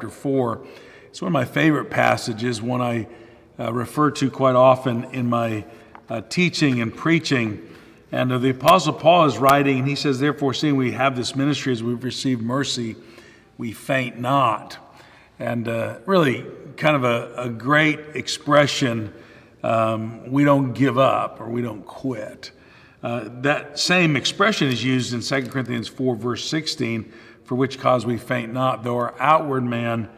chapter 4. It's one of my favorite passages, one I refer to quite often in my teaching and preaching. And the Apostle Paul is writing, and he says, therefore, seeing we have this ministry as we've received mercy, we faint not. And really kind of a great expression, we don't give up or we don't quit. That same expression is used in 2 Corinthians 4, verse 16, for which cause we faint not, though our outward man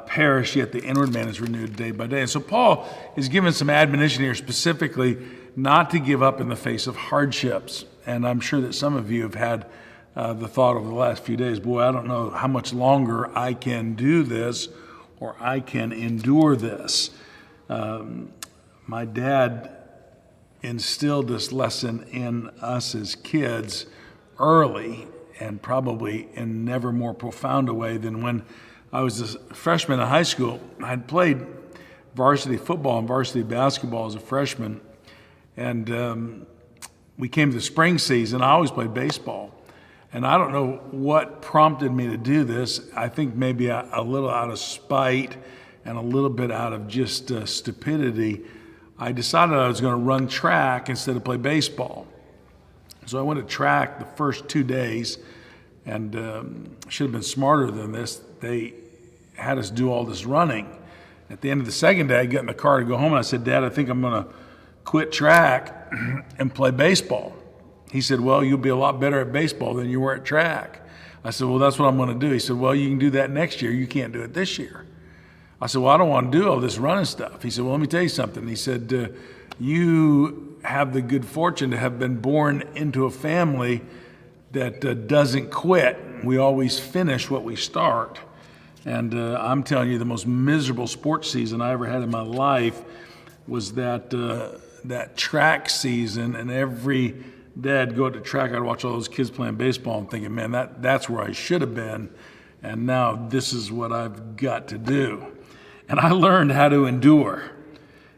perish, yet the inward man is renewed day by day. And so Paul is given some admonition here specifically not to give up in the face of hardships. And I'm sure that some of you have had the thought over the last few days, boy, I don't know how much longer I can do this or I can endure this. My dad instilled this lesson in us as kids early, and probably in never more profound a way than when I was a freshman in high school. I'd played varsity football and varsity basketball as a freshman, and we came to the spring season. I always played baseball, and I don't know what prompted me to do this. I think maybe a little out of spite and a little bit out of just stupidity. I decided I was going to run track instead of play baseball. So I went to track the first 2 days, and should have been smarter than this. They had us do all this running. At the end of the second day, I got in the car to go home, and I said, Dad, I think I'm going to quit track and play baseball. He said, well, you'll be a lot better at baseball than you were at track. I said, well, that's what I'm going to do. He said, well, you can do that next year. You can't do it this year. I said, well, I don't want to do all this running stuff. He said, well, let me tell you something. He said, you have the good fortune to have been born into a family that doesn't quit. We always finish what we start. And I'm telling you, the most miserable sports season I ever had in my life was that track season. And every day I'd go to track, I'd watch all those kids playing baseball and thinking, man, that's where I should have been. And now this is what I've got to do. And I learned how to endure.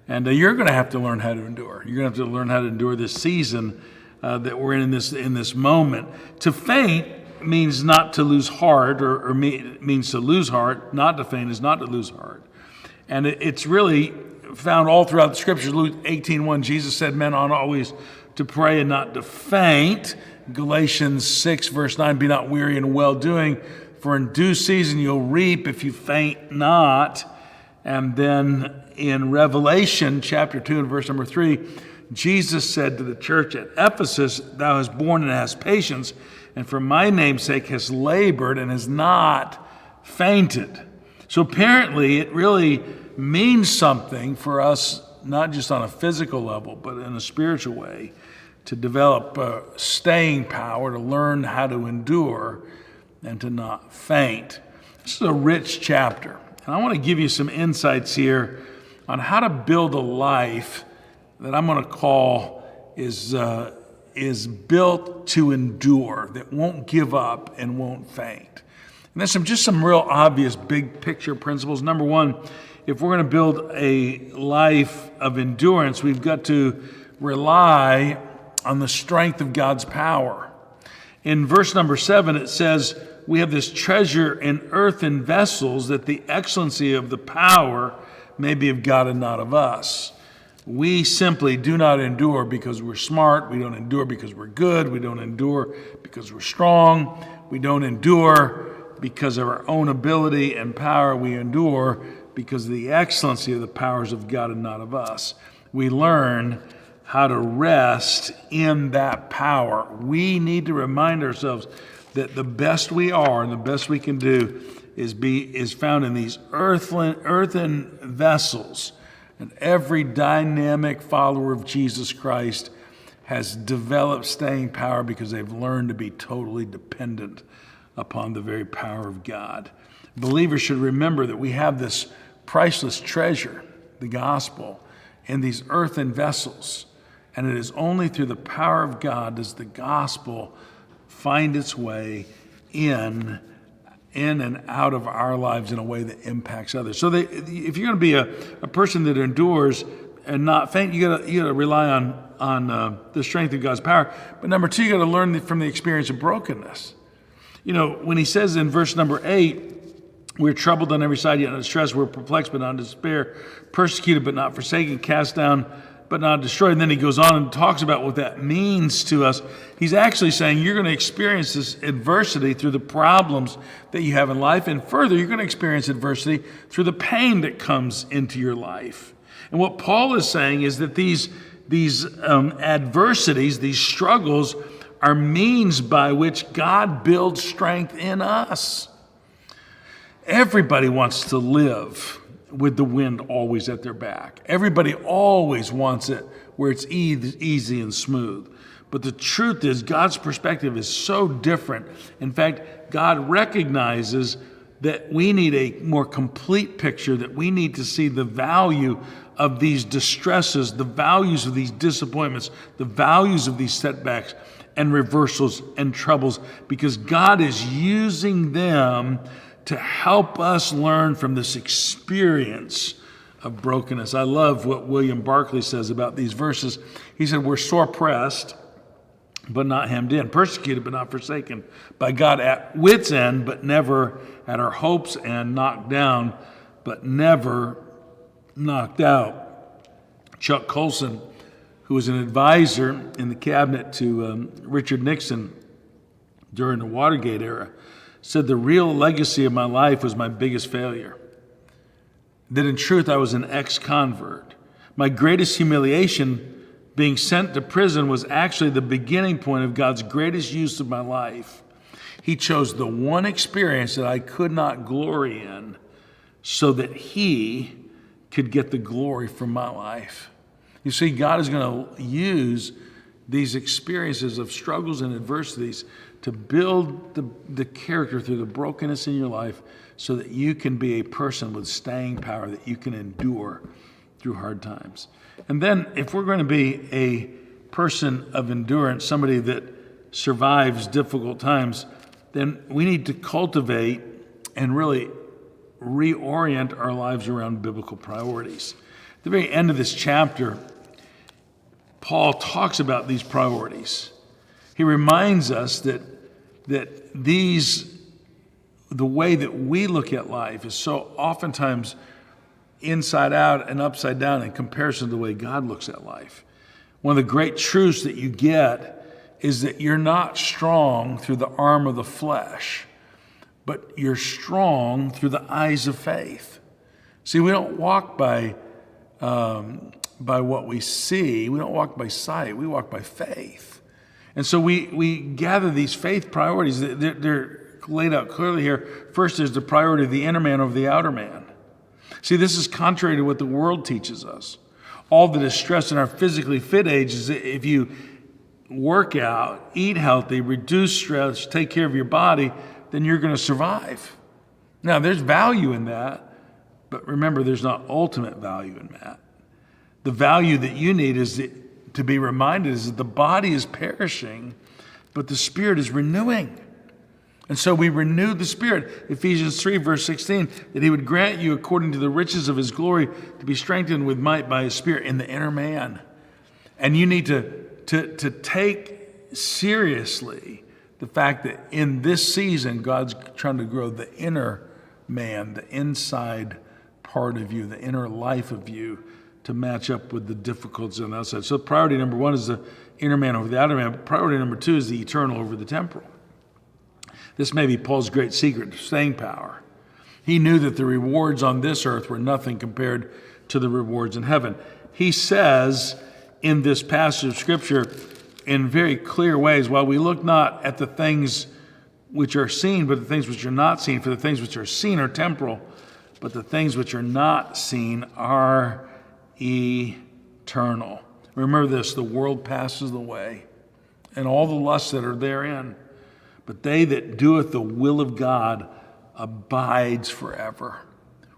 And you're going to have to learn how to endure. You're going to have to learn how to endure this season that we're in this moment. To faint means not to lose heart, or means to lose heart. Not to faint is not to lose heart. And it's really found all throughout the scriptures. Luke 18:1, Jesus said, men ought always to pray and not to faint. Galatians 6, verse 9, be not weary in well-doing, for in due season you'll reap if you faint not. And then in Revelation chapter 2 and verse number 3, Jesus said to the church at Ephesus, thou hast borne and hast patience, and for my name's sake hast labored and has not fainted. So apparently it really means something for us, not just on a physical level, but in a spiritual way, to develop staying power, to learn how to endure and to not faint. This is a rich chapter. And I want to give you some insights here on how to build a life that I'm going to call is built to endure, that won't give up and won't faint. And there's just some real obvious big picture principles. Number one, if we're going to build a life of endurance, we've got to rely on the strength of God's power. In verse number 7, it says, we have this treasure in earthen vessels, that the excellency of the power may be of God and not of us. We simply do not endure because we're smart. We don't endure because we're good. We don't endure because we're strong. We don't endure because of our own ability and power. We endure because of the excellency of the powers of God and not of us. We learn how to rest in that power. We need to remind ourselves that the best we are and the best we can do is found in these earthen vessels. And every dynamic follower of Jesus Christ has developed staying power because they've learned to be totally dependent upon the very power of God. Believers should remember that we have this priceless treasure, the gospel, in these earthen vessels. And it is only through the power of God does the gospel find its way in and out of our lives in a way that impacts others. So if you're going to be a person that endures and not faint, you got to rely on the strength of God's power. But number two, you got to learn from the experience of brokenness. You know, when he says in verse number 8, We're troubled on every side, yet not distressed. We're perplexed, but not in despair. Persecuted, but not forsaken. Cast down, but not destroyed. And then he goes on and talks about what that means to us. He's actually saying you're going to experience this adversity through the problems that you have in life. And further, you're going to experience adversity through the pain that comes into your life. And what Paul is saying is that these adversities, these struggles, are means by which God builds strength in us. Everybody wants to live with the wind always at their back. Everybody always wants it where it's easy and smooth. But the truth is, God's perspective is so different. In fact, God recognizes that we need a more complete picture, that we need to see the value of these distresses, the values of these disappointments, the values of these setbacks and reversals and troubles, because God is using them to help us learn from this experience of brokenness. I love what William Barclay says about these verses. He said, we're sore pressed, but not hemmed in, persecuted, but not forsaken, by God at wit's end, but never at our hopes end, knocked down, but never knocked out. Chuck Colson, who was an advisor in the cabinet to Richard Nixon during the Watergate era, said the real legacy of my life was my biggest failure. That in truth I was an ex-convert. My greatest humiliation, being sent to prison, was actually the beginning point of God's greatest use of my life. He chose the one experience that I could not glory in so that he could get the glory from my life. You see, God is going to use these experiences of struggles and adversities to build the character through the brokenness in your life so that you can be a person with staying power, that you can endure through hard times. And then if we're going to be a person of endurance, somebody that survives difficult times, then we need to cultivate and really reorient our lives around biblical priorities. At the very end of this chapter, Paul talks about these priorities. He reminds us that the way that we look at life is so oftentimes inside out and upside down in comparison to the way God looks at life. One of the great truths that you get is that you're not strong through the arm of the flesh, but you're strong through the eyes of faith. See, we don't walk by what we see. We don't walk by sight. We walk by faith. And so we gather these faith priorities. They're laid out clearly here. First, there's the priority of the inner man over the outer man. See, this is contrary to what the world teaches us. All the distress in our physically fit age is that if you work out, eat healthy, reduce stress, take care of your body, then you're going to survive. Now, there's value in that, but remember, there's not ultimate value in that. The value that you need is to be reminded is that the body is perishing, but the spirit is renewing. And so we renew the spirit. Ephesians 3, verse 16, that he would grant you according to the riches of his glory to be strengthened with might by his spirit in the inner man. And you need to take seriously the fact that in this season, God's trying to grow the inner man, the inside part of you, the inner life of you, to match up with the difficulties on the outside. So priority number one is the inner man over the outer man. Priority number two is the eternal over the temporal. This may be Paul's great secret, staying power. He knew that the rewards on this earth were nothing compared to the rewards in heaven. He says in this passage of Scripture in very clear ways, while we look not at the things which are seen, but the things which are not seen, for the things which are seen are temporal, but the things which are not seen are eternal. Remember this, the world passes away, and all the lusts that are therein, but they that doeth the will of God abides forever.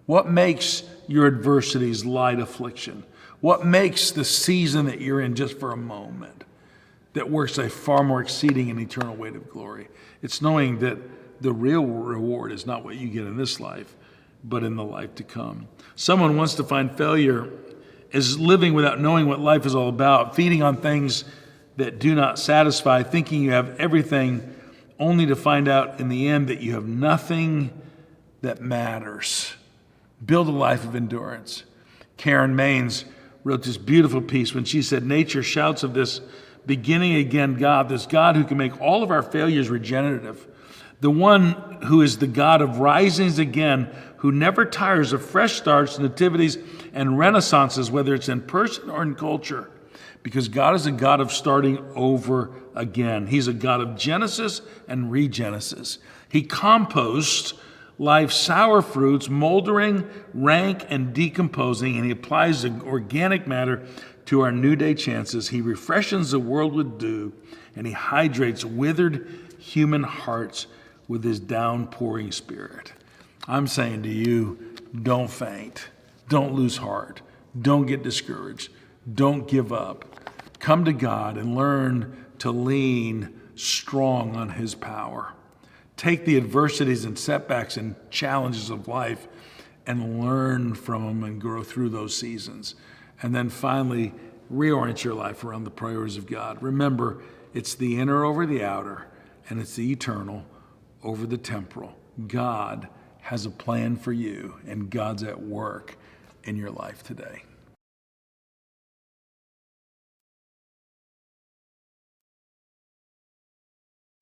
What makes your adversities light affliction? What makes the season that you're in just for a moment that works a far more exceeding and eternal weight of glory? It's knowing that the real reward is not what you get in this life, but in the life to come. Someone wants to find failure is living without knowing what life is all about, feeding on things that do not satisfy, thinking you have everything, only to find out in the end that you have nothing that matters. Build a life of endurance. Karen Maines wrote this beautiful piece when she said, nature shouts of this beginning again God, this God who can make all of our failures regenerative, the one who is the God of risings again, who never tires of fresh starts, nativities, and renaissances, whether it's in person or in culture, because God is a God of starting over again. He's a God of Genesis and regenesis. He composts life's sour fruits, moldering, rank, and decomposing, and he applies the organic matter to our new day chances. He refreshes the world with dew, and he hydrates withered human hearts with his downpouring spirit. I'm saying to you, don't faint. Don't lose heart. Don't get discouraged. Don't give up. Come to God and learn to lean strong on his power. Take the adversities and setbacks and challenges of life and learn from them and grow through those seasons. And then finally, reorient your life around the priorities of God. Remember, it's the inner over the outer, and it's the eternal over the temporal. God has a plan for you, and God's at work in your life today.